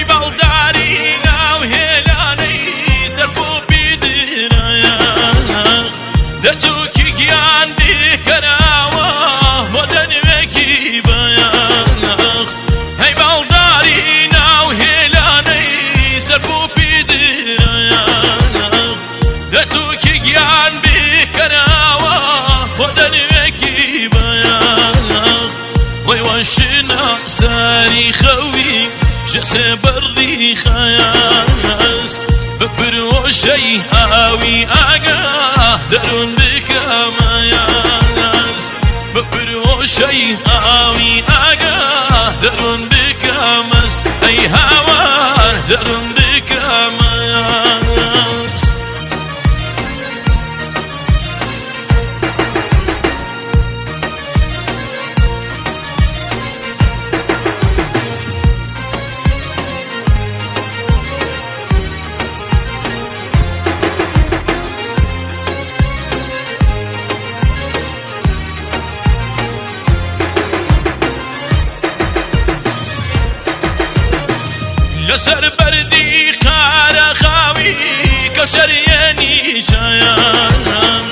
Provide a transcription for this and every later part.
هەی باڵداری ناو هێلانەی سەربۆ بیدرایە دەتووکی گیان بیکەناوە بۆ دەنوێکی بەیاغ هەی باڵداری ناو هێلانەی سەربۆ بیدرایە دەتووکی گیان بیکەناوە بۆ دەنوێکی بەیاغ وەی وەشنا ساری خەوی جسێ بەڕی خەیاس بپرۆشەی ئاوی ئاگاه دەروون بکەمەیاس بپرۆشەی ئاوی ئاگاه دەروون بکەمەس ئەی هاوار دەروون بکەمەیاس لەسەر بەردی قارە خاوی کەوشەریێنی شایان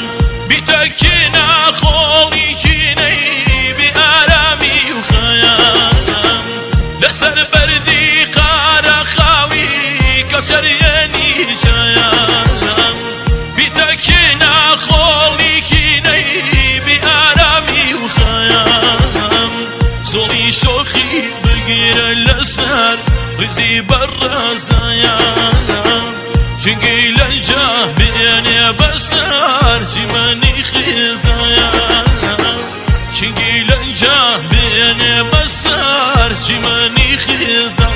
بیتەکینە خۆڵی چینەی بی ئارامی و خەیان لەسەر بەردی قارە خاوی کەوشەریێنی شایان بیتەکینە خۆڵی کینەی بی ئارامی و خەیان سۆڵی شۆخی بگیرە لەسەر ڕیزی بەڕازایانە چنگی لەنجا بێنێ بەسەر جیمەنی خێزایانە چنگی لەنجا بێنێ بەسەر جیمەنی خێزایانە